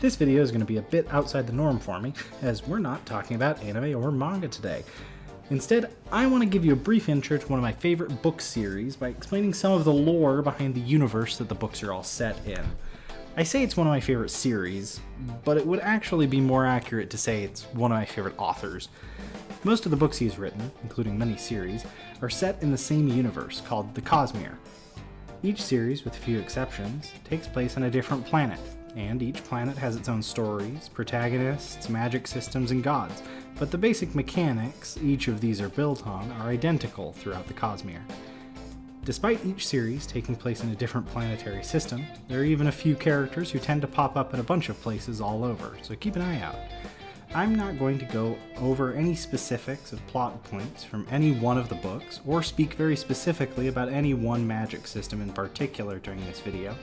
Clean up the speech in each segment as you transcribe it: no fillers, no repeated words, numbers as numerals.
This video is going to be a bit outside the norm for me, as we're not talking about anime or manga today. Instead, I want to give you a brief intro to one of my favorite book series by explaining some of the lore behind the universe that the books are all set in. I say it's one of my favorite series, but it would actually be more accurate to say it's one of my favorite authors. Most of the books he has written, including many series, are set in the same universe called the Cosmere. Each series, with a few exceptions, takes place on a different planet, and each planet has its own stories, protagonists, magic systems, and gods, but the basic mechanics each of these are built on are identical throughout the Cosmere. Despite each series taking place in a different planetary system, there are even a few characters who tend to pop up in a bunch of places all over, so keep an eye out. I'm not going to go over any specifics of plot points from any one of the books, or speak very specifically about any one magic system in particular during this video,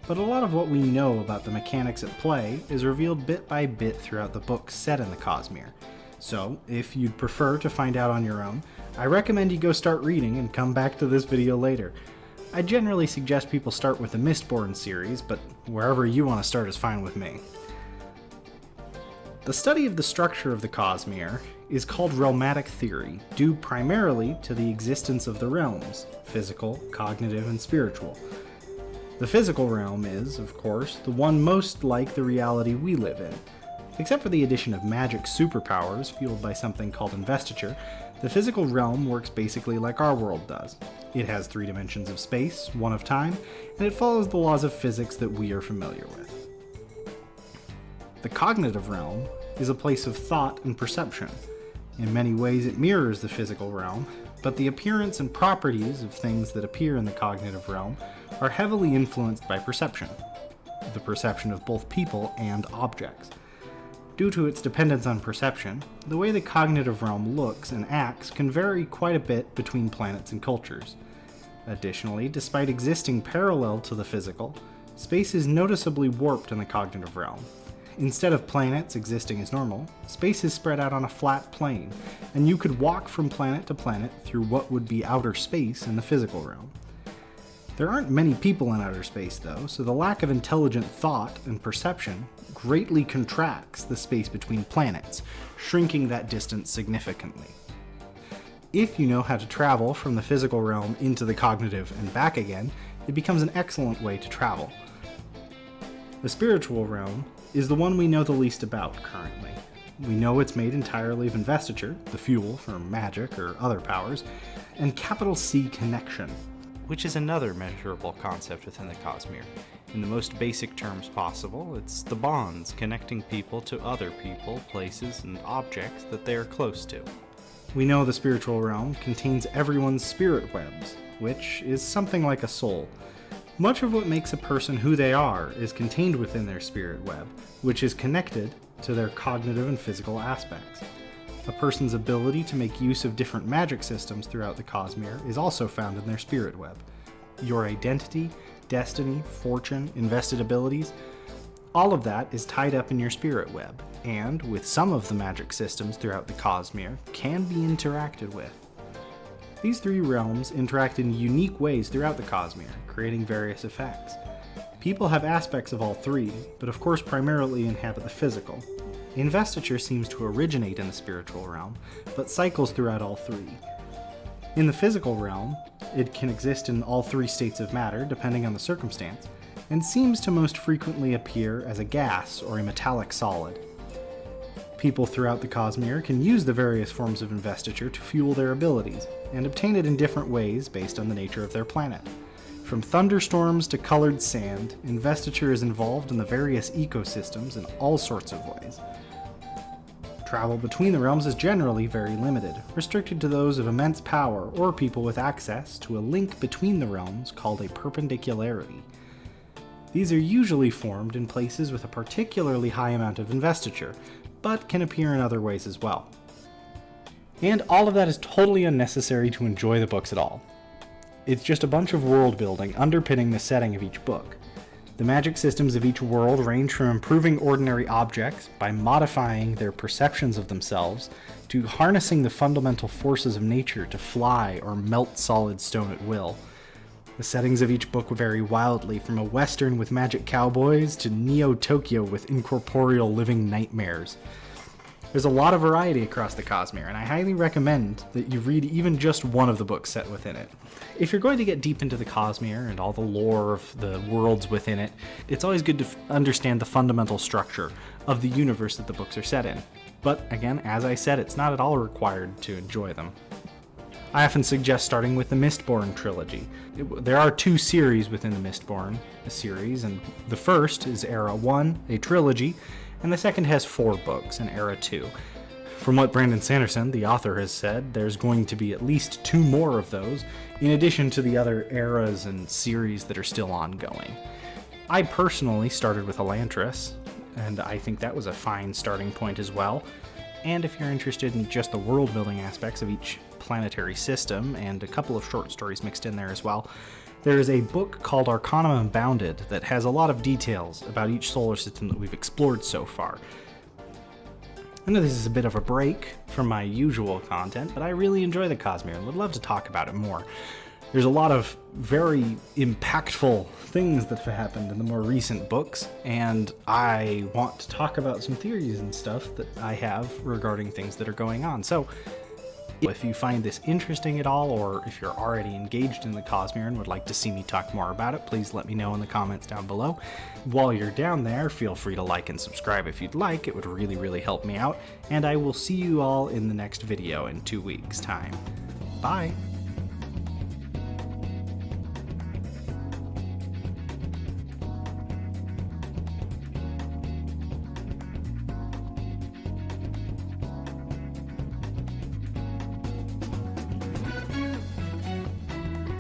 but a lot of what we know about the mechanics at play is revealed bit by bit throughout the books set in the Cosmere. So, if you'd prefer to find out on your own, I recommend you go start reading and come back to this video later. I generally suggest people start with the Mistborn series, but wherever you want to start is fine with me. The study of the structure of the Cosmere is called realmatic theory, due primarily to the existence of the realms, physical, cognitive, and spiritual. The physical realm is, of course, the one most like the reality we live in. Except for the addition of magic superpowers fueled by something called investiture, the physical realm works basically like our world does. It has 3 dimensions of space, 1 of time, and it follows the laws of physics that we are familiar with. The cognitive realm is a place of thought and perception. In many ways it mirrors the physical realm, but the appearance and properties of things that appear in the cognitive realm are heavily influenced by perception, the perception of both people and objects. Due to its dependence on perception, the way the cognitive realm looks and acts can vary quite a bit between planets and cultures. Additionally, despite existing parallel to the physical, space is noticeably warped in the cognitive realm. Instead of planets existing as normal, space is spread out on a flat plane, and you could walk from planet to planet through what would be outer space in the physical realm. There aren't many people in outer space though, so the lack of intelligent thought and perception greatly contracts the space between planets, shrinking that distance significantly. If you know how to travel from the physical realm into the cognitive and back again, it becomes an excellent way to travel. The spiritual realm is the one we know the least about currently. We know it's made entirely of investiture, the fuel for magic or other powers, and capital C connection, which is another measurable concept within the Cosmere. In the most basic terms possible, it's the bonds connecting people to other people, places, and objects that they are close to. We know the spiritual realm contains everyone's spirit webs, which is something like a soul. Much of what makes a person who they are is contained within their spirit web, which is connected to their cognitive and physical aspects. A person's ability to make use of different magic systems throughout the Cosmere is also found in their spirit web. Your identity, destiny, fortune, invested abilities, all of that is tied up in your spirit web, and with some of the magic systems throughout the Cosmere can be interacted with. These 3 realms interact in unique ways throughout the Cosmere, creating various effects. People have aspects of all 3, but of course primarily inhabit the physical. Investiture seems to originate in the spiritual realm, but cycles throughout all 3. In the physical realm, it can exist in all 3 states of matter, depending on the circumstance, and seems to most frequently appear as a gas or a metallic solid. People throughout the Cosmere can use the various forms of investiture to fuel their abilities, and obtain it in different ways based on the nature of their planet. From thunderstorms to colored sand, investiture is involved in the various ecosystems in all sorts of ways. Travel between the realms is generally very limited, restricted to those of immense power or people with access to a link between the realms called a perpendicularity. These are usually formed in places with a particularly high amount of investiture, but can appear in other ways as well. And all of that is totally unnecessary to enjoy the books at all. It's just a bunch of world building underpinning the setting of each book. The magic systems of each world range from improving ordinary objects by modifying their perceptions of themselves to harnessing the fundamental forces of nature to fly or melt solid stone at will. The settings of each book vary wildly, from a western with magic cowboys to Neo-Tokyo with incorporeal living nightmares. There's a lot of variety across the Cosmere, and I highly recommend that you read even just one of the books set within it. If you're going to get deep into the Cosmere and all the lore of the worlds within it, it's always good to understand the fundamental structure of the universe that the books are set in. But again, as I said, it's not at all required to enjoy them. I often suggest starting with the Mistborn trilogy. There are 2 series within the Mistborn series, and the first is Era 1, a trilogy, and the second has 4 books in Era 2. From what Brandon Sanderson, the author, has said, there's going to be at least 2 more of those, in addition to the other eras and series that are still ongoing. I personally started with Elantris, and I think that was a fine starting point as well. And if you're interested in just the world-building aspects of each planetary system, and a couple of short stories mixed in there as well, there is a book called Arcanum Unbounded that has a lot of details about each solar system that we've explored so far. I know this is a bit of a break from my usual content, but I really enjoy the Cosmere and would love to talk about it more. There's a lot of very impactful things that have happened in the more recent books, and I want to talk about some theories and stuff that I have regarding things that are going on. So if you find this interesting at all, or if you're already engaged in the Cosmere and would like to see me talk more about it, please let me know in the comments down below. While you're down there, feel free to like and subscribe if you'd like. It would really help me out, and I will see you all in the next video in 2 weeks' time. Bye!